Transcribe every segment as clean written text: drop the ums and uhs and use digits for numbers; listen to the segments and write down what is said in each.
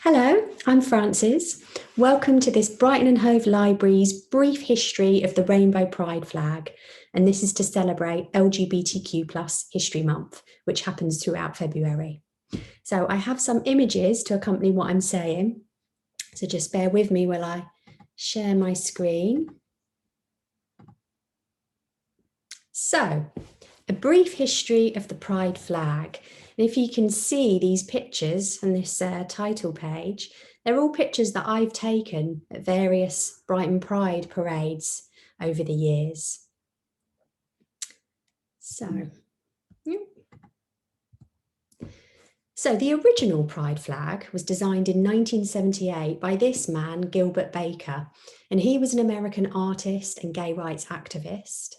Hello, I'm Frances. Welcome to this Brighton and Hove Library's brief history of the Rainbow Pride flag. And this is to celebrate LGBTQ History Month, which happens throughout February. So I have some images to accompany what I'm saying. So just bear with me while I share my screen. So, a brief history of the Pride flag. And if you can see these pictures on this title page, they're all pictures that I've taken at various Brighton Pride parades over the years. So the original Pride flag was designed in 1978 by this man, Gilbert Baker, and he was an American artist and gay rights activist.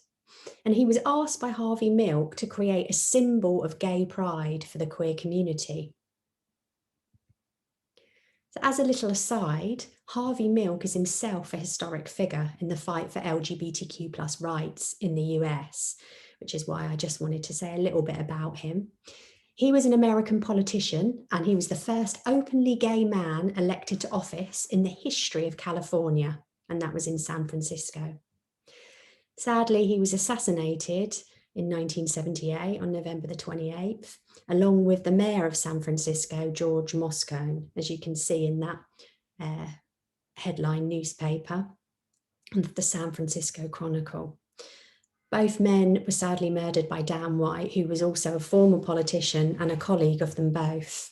And he was asked by Harvey Milk to create a symbol of gay pride for the queer community. So as a little aside, Harvey Milk is himself a historic figure in the fight for LGBTQ rights in the US, which is why I just wanted to say a little bit about him. He was an American politician, and he was the first openly gay man elected to office in the history of California, and that was in San Francisco. Sadly, he was assassinated in 1978 on November the 28th, along with the mayor of San Francisco, George Moscone, as you can see in that headline newspaper, the San Francisco Chronicle. Both men were sadly murdered by Dan White, who was also a former politician and a colleague of them both.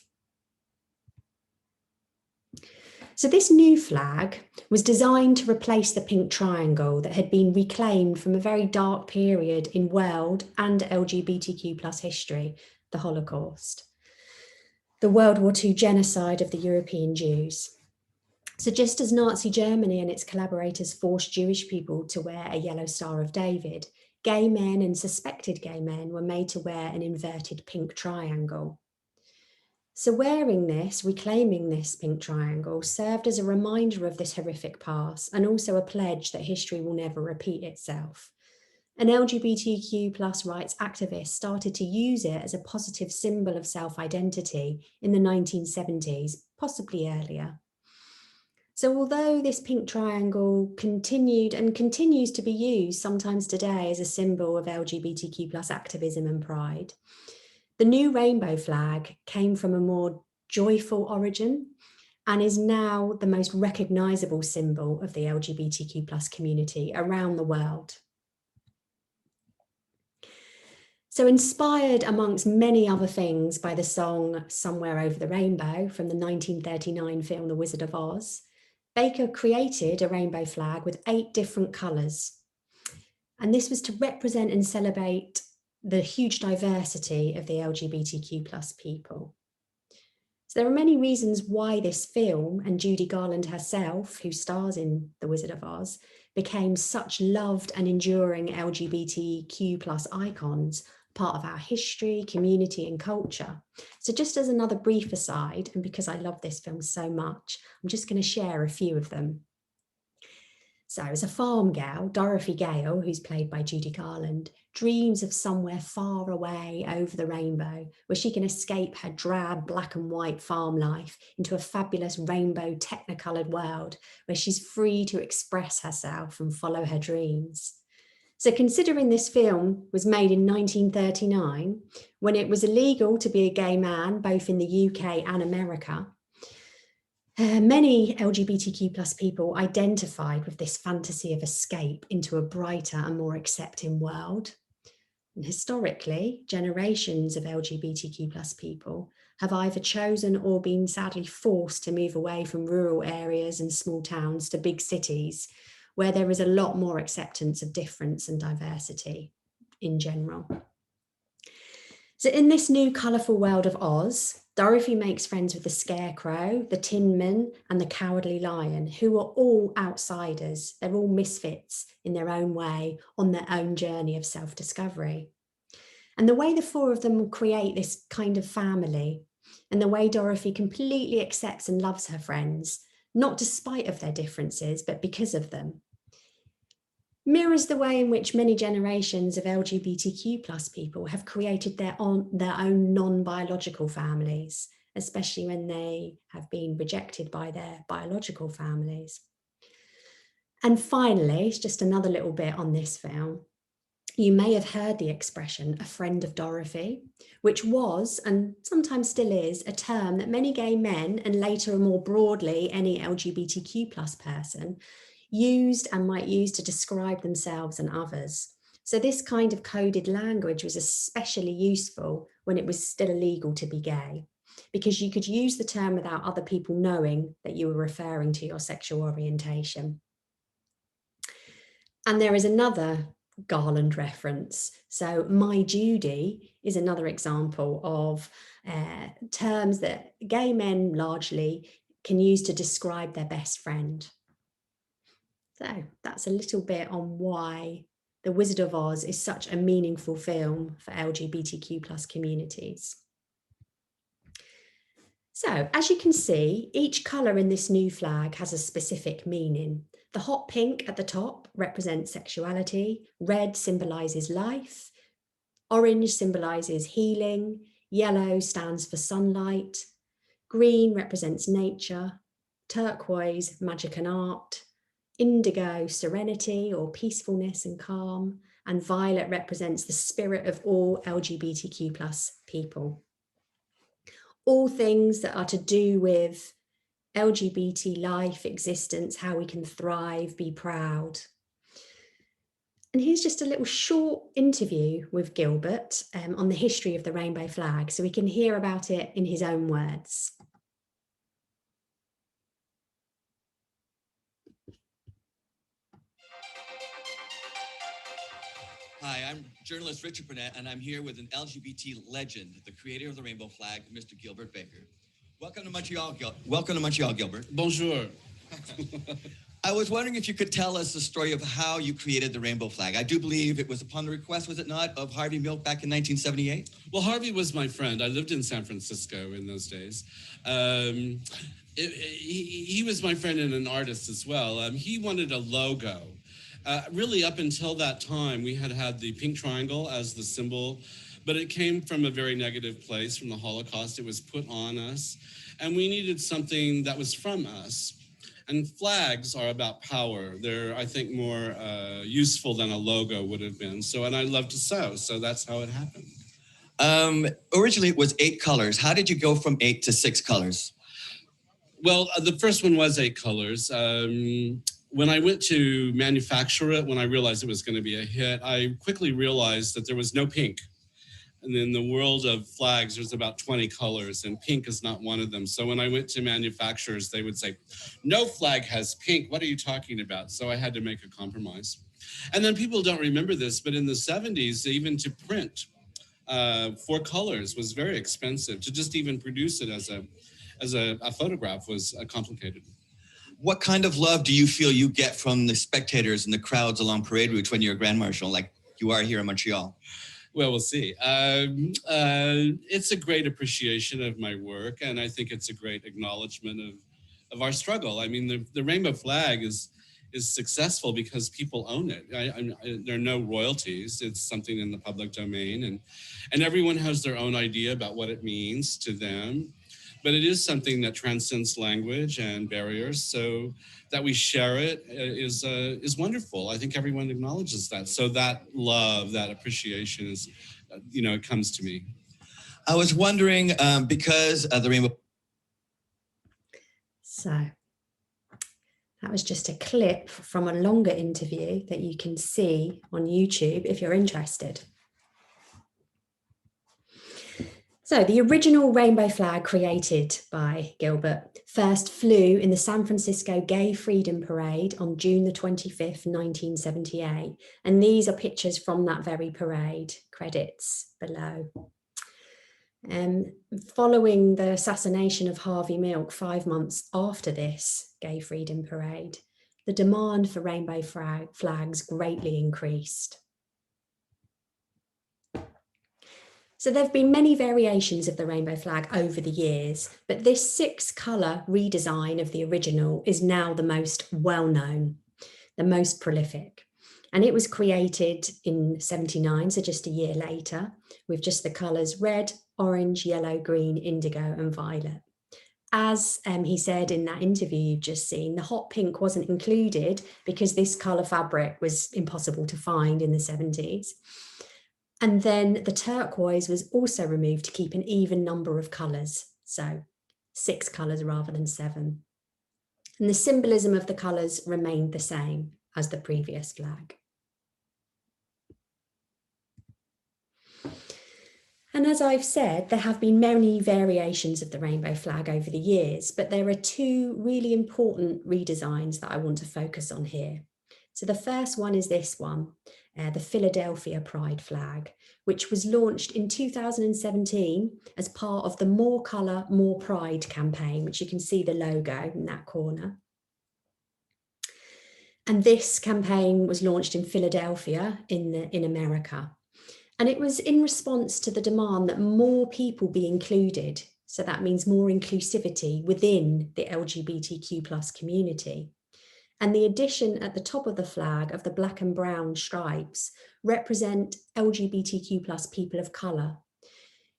So this new flag was designed to replace the pink triangle that had been reclaimed from a very dark period in world and LGBTQ history, the Holocaust, the World War II genocide of the European Jews. So just as Nazi Germany and its collaborators forced Jewish people to wear a yellow Star of David, gay men and suspected gay men were made to wear an inverted pink triangle. So wearing this, reclaiming this pink triangle, served as a reminder of this horrific past and also a pledge that history will never repeat itself. And LGBTQ rights activists started to use it as a positive symbol of self-identity in the 1970s, possibly earlier. So although this pink triangle continued and continues to be used sometimes today as a symbol of LGBTQ activism and pride, the new rainbow flag came from a more joyful origin and is now the most recognisable symbol of the LGBTQ community around the world. So inspired amongst many other things by the song Somewhere Over the Rainbow from the 1939 film The Wizard of Oz, Baker created a rainbow flag with 8 different colours. And this was to represent and celebrate the huge diversity of the LGBTQ people. So there are many reasons why this film and Judy Garland herself, who stars in The Wizard of Oz, became such loved and enduring LGBTQ icons, part of our history, community and culture. So just as another brief aside, and because I love this film so much, I'm just going to share a few of them. So as a farm gal, Dorothy Gale, who's played by Judy Garland, dreams of somewhere far away over the rainbow where she can escape her drab black and white farm life into a fabulous rainbow technicoloured world where she's free to express herself and follow her dreams. So considering this film was made in 1939, when it was illegal to be a gay man, both in the UK and America, many LGBTQ people identified with this fantasy of escape into a brighter and more accepting world. And historically, generations of LGBTQ people have either chosen or been sadly forced to move away from rural areas and small towns to big cities, where there is a lot more acceptance of difference and diversity in general. So in this new colourful world of Oz, Dorothy makes friends with the Scarecrow, the Tin Man, and the Cowardly Lion, who are all outsiders. They're all misfits in their own way, on their own journey of self-discovery. And the way the 4 of them create this kind of family, and the way Dorothy completely accepts and loves her friends, not despite of their differences, but because of them, mirrors the way in which many generations of LGBTQ people have created their own non-biological families especially when they have been rejected by their biological families. And finally, just another little bit on this film. You may have heard the expression, a friend of Dorothy, which was, and sometimes still is, a term that many gay men, and later more broadly, any LGBTQ plus person, used and might use to describe themselves and others. So this kind of coded language was especially useful when it was still illegal to be gay, because you could use the term without other people knowing that you were referring to your sexual orientation. And there is another Garland reference. So My Judy is another example of terms that gay men largely can use to describe their best friend. So that's a little bit on why The Wizard of Oz is such a meaningful film for LGBTQ plus communities. So as you can see, each colour in this new flag has a specific meaning. The hot pink at the top represents sexuality, red symbolises life, orange symbolises healing, yellow stands for sunlight, green represents nature, turquoise magic and art, indigo serenity or peacefulness and calm, and violet represents the spirit of all LGBTQ plus people. All things that are to do with LGBT life, existence, how we can thrive, be proud. And here's just a little short interview with Gilbert on the history of the rainbow flag, so we can hear about it in his own words. Hi, I'm journalist Richard Burnett, and I'm here with an LGBT legend, the creator of the rainbow flag, Mr. Gilbert Baker. Welcome to Montreal, Welcome to Montreal, Gilbert. Bonjour. I was wondering if you could tell us the story of how you created the rainbow flag. I do believe it was upon the request, was it not, of Harvey Milk back in 1978? Well, Harvey was my friend. I lived in San Francisco in those days. He was my friend and an artist as well. He wanted a logo. Really, up until that time, we had the pink triangle as the symbol, but it came from a very negative place, from the Holocaust. It was put on us, and we needed something that was from us. And flags are about power. They're, I think, more useful than a logo would have been. And I love to sew, so that's how it happened. Originally, it was 8 colors. How did you go from 8 to 6 colors? Well, the first one was 8 colors. When I went to manufacture it, when I realized it was going to be a hit, I quickly realized that there was no pink. And in the world of flags, there's about 20 colors, and pink is not one of them. So when I went to manufacturers, they would say, no flag has pink. What are you talking about? So I had to make a compromise. And then people don't remember this, but in the 70s, even to print 4 colors was very expensive. To just even produce it as a photograph was complicated. What kind of love do you feel you get from the spectators and the crowds along parade routes when you're a Grand Marshal, like you are here in Montreal? Well, we'll see. It's a great appreciation of my work, and I think it's a great acknowledgement of our struggle. I mean, the rainbow flag is successful because people own it. There are no royalties. It's something in the public domain, and everyone has their own idea about what it means to them. But it is something that transcends language and barriers, so that we share it is wonderful. I think everyone acknowledges that. So that love, that appreciation is, it comes to me. I was wondering, because the rainbow. So that was just a clip from a longer interview that you can see on YouTube if you're interested. So the original rainbow flag created by Gilbert first flew in the San Francisco Gay Freedom Parade on June the 25th, 1978. And these are pictures from that very parade, credits below. Following the assassination of Harvey Milk 5 months after this Gay Freedom Parade, the demand for rainbow flags greatly increased. So there have been many variations of the rainbow flag over the years, but this 6-colour redesign of the original is now the most well-known, the most prolific. And it was created in '79, so just a year later, with just the colours red, orange, yellow, green, indigo, and violet. As he said in that interview you've just seen, the hot pink wasn't included because this colour fabric was impossible to find in the 70s. And then the turquoise was also removed to keep an even number of colours, so 6 colours rather than 7. And the symbolism of the colours remained the same as the previous flag. And as I've said, there have been many variations of the rainbow flag over the years, but there are 2 really important redesigns that I want to focus on here. So the first one is this one, the Philadelphia Pride flag, which was launched in 2017 as part of the More Colour, More Pride campaign, which you can see the logo in that corner. And this campaign was launched in Philadelphia in America. And it was in response to the demand that more people be included. So that means more inclusivity within the LGBTQ+ community. And the addition at the top of the flag of the black and brown stripes represent LGBTQ+ people of colour,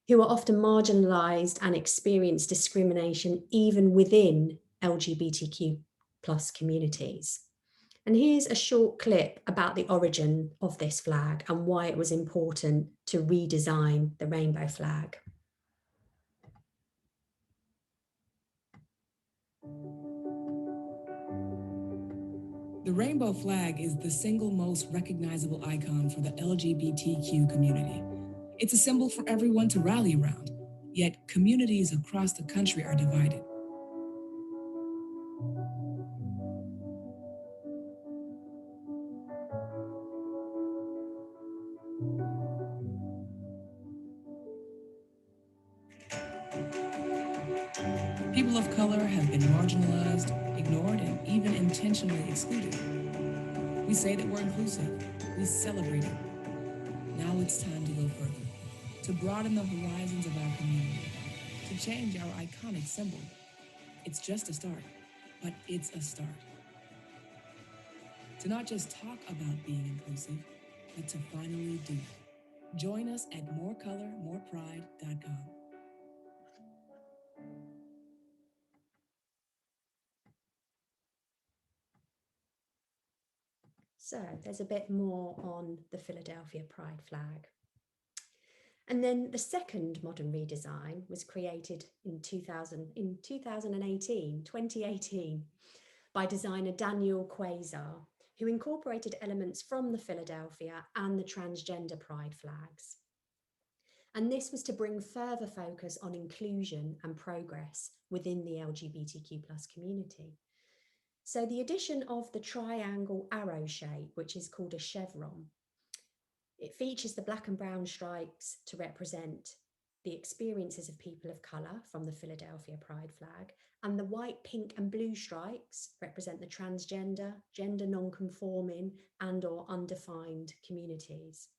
who are often marginalised and experience discrimination even within LGBTQ+ communities. And here's a short clip about the origin of this flag and why it was important to redesign the rainbow flag. The rainbow flag is the single most recognizable icon for the LGBTQ community. It's a symbol for everyone to rally around, yet communities across the country are divided. People of color have been marginalized, ignored, and even intentionally excluded. We say that we're inclusive, we celebrate it. Now it's time to go further, to broaden the horizons of our community, to change our iconic symbol. It's just a start, but it's a start. To not just talk about being inclusive, but to finally do it. Join us at morecolormorepride.com. So there's a bit more on the Philadelphia Pride flag. And then the second modern redesign was created in 2018 by designer Daniel Quasar, who incorporated elements from the Philadelphia and the transgender pride flags. And this was to bring further focus on inclusion and progress within the LGBTQ+ community. So the addition of the triangle arrow shape, which is called a chevron, it features the black and brown stripes to represent the experiences of people of colour from the Philadelphia Pride flag, and the white, pink and blue stripes represent the transgender, gender non-conforming and/or undefined communities.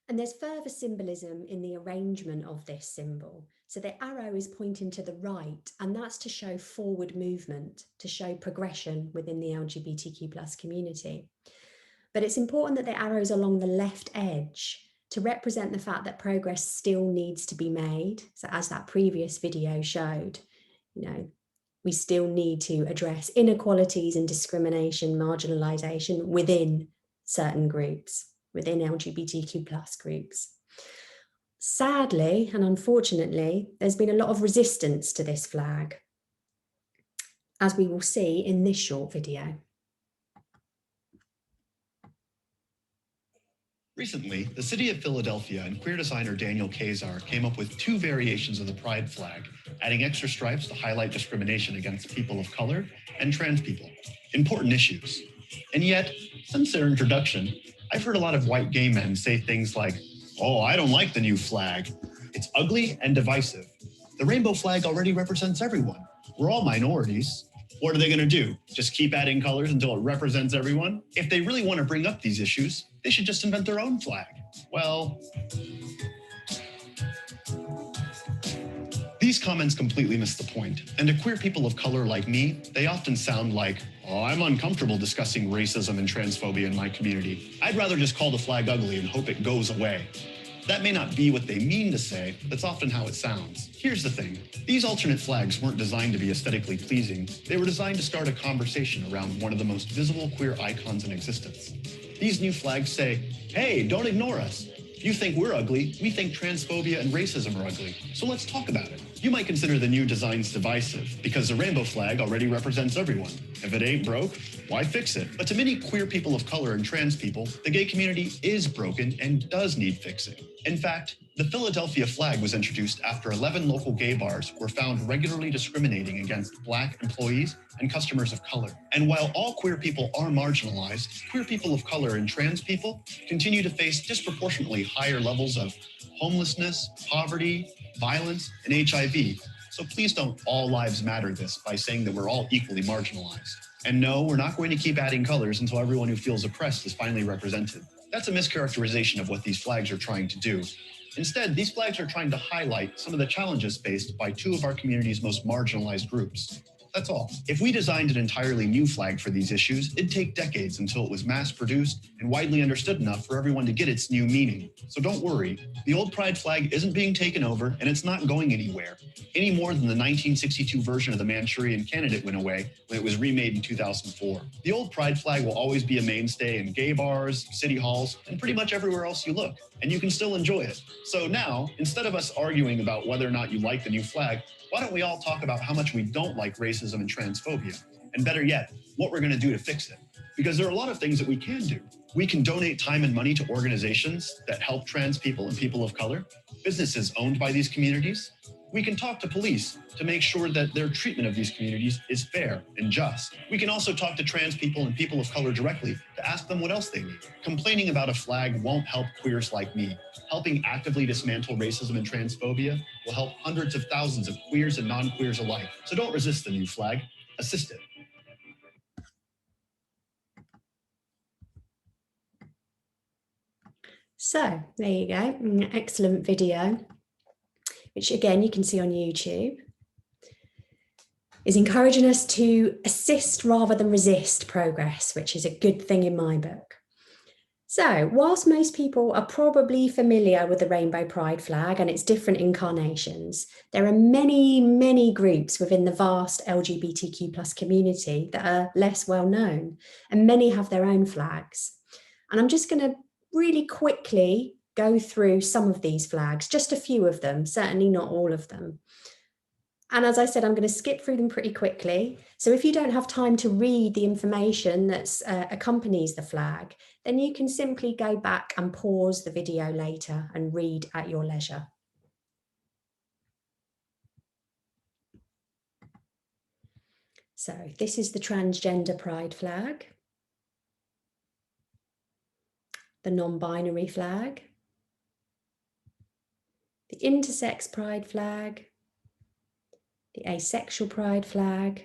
And there's further symbolism in the arrangement of this symbol. So the arrow is pointing to the right, and that's to show forward movement, to show progression within the LGBTQ+ community. But it's important that the arrow's along the left edge to represent the fact that progress still needs to be made. So as that previous video showed, we still need to address inequalities and discrimination, marginalisation within certain groups, within LGBTQ+ groups. Sadly, and unfortunately, there's been a lot of resistance to this flag, as we will see in this short video. Recently, the city of Philadelphia and queer designer Daniel Quasar came up with 2 variations of the pride flag, adding extra stripes to highlight discrimination against people of color and trans people, important issues. And yet, since their introduction, I've heard a lot of white gay men say things like, "Oh, I don't like the new flag. It's ugly and divisive. The rainbow flag already represents everyone. We're all minorities." What are they going to do? Just keep adding colors until it represents everyone? If they really want to bring up these issues, they should just invent their own flag. Well, these comments completely miss the point. And to queer people of color like me, they often sound like, "Oh, I'm uncomfortable discussing racism and transphobia in my community. I'd rather just call the flag ugly and hope it goes away." That may not be what they mean to say, but that's often how it sounds. Here's the thing. These alternate flags weren't designed to be aesthetically pleasing. They were designed to start a conversation around one of the most visible queer icons in existence. These new flags say, hey, don't ignore us. If you think we're ugly, we think transphobia and racism are ugly. So let's talk about it. You might consider the new designs divisive because the rainbow flag already represents everyone. If it ain't broke, why fix it? But to many queer people of color and trans people, the gay community is broken and does need fixing. In fact, the Philadelphia flag was introduced after 11 local gay bars were found regularly discriminating against Black employees and customers of color. And while all queer people are marginalized, queer people of color and trans people continue to face disproportionately higher levels of homelessness, poverty, violence, and HIV. So please don't all lives matter this by saying that we're all equally marginalized. And no, we're not going to keep adding colors until everyone who feels oppressed is finally represented. That's a mischaracterization of what these flags are trying to do. Instead, these flags are trying to highlight some of the challenges faced by two of our community's most marginalized groups. That's all. If we designed an entirely new flag for these issues, it'd take decades until it was mass-produced and widely understood enough for everyone to get its new meaning. So don't worry, the old pride flag isn't being taken over and it's not going anywhere, any more than the 1962 version of the Manchurian Candidate went away when it was remade in 2004. The old pride flag will always be a mainstay in gay bars, city halls, and pretty much everywhere else you look, and you can still enjoy it. So now, instead of us arguing about whether or not you like the new flag, why don't we all talk about how much we don't like racism and transphobia? And better yet, what we're going to do to fix it. Because there are a lot of things that we can do. We can donate time and money to organizations that help trans people and people of color, businesses owned by these communities. We can talk to police to make sure that their treatment of these communities is fair and just. We can also talk to trans people and people of color directly to ask them what else they need. Complaining about a flag won't help queers like me. Helping actively dismantle racism and transphobia will help hundreds of thousands of queers and non-queers alike. So don't resist the new flag, assist it. So there you go, an excellent video, which again you can see on YouTube, is encouraging us to assist rather than resist progress, which is a good thing in my book. So whilst most people are probably familiar with the Rainbow Pride flag and its different incarnations, there are many, many groups within the vast LGBTQ+ community that are less well known, and many have their own flags. And I'm just going to really quickly go through some of these flags, just a few of them, certainly not all of them. And as I said, I'm going to skip through them pretty quickly. So if you don't have time to read the information that accompanies the flag, then you can simply go back and pause the video later and read at your leisure. So this is the transgender pride flag, the non-binary flag, the intersex pride flag, the asexual pride flag,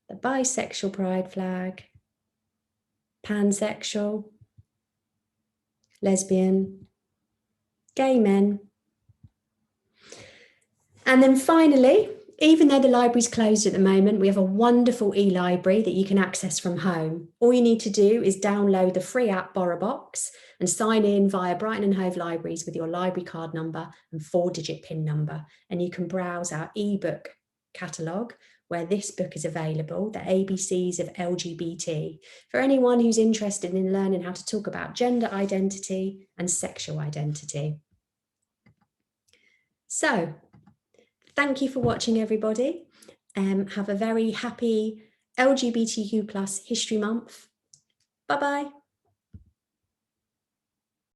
the bisexual pride flag, pansexual, lesbian, gay men. And then finally, even though the library's closed at the moment, we have a wonderful e-library that you can access from home. All you need to do is download the free app BorrowBox and sign in via Brighton and Hove Libraries with your library card number and 4-digit PIN number. And you can browse our ebook catalogue where this book is available, The ABCs of LGBT, for anyone who's interested in learning how to talk about gender identity and sexual identity. So, thank you for watching, everybody. Have a very happy LGBTQ+ History Month. Bye-bye.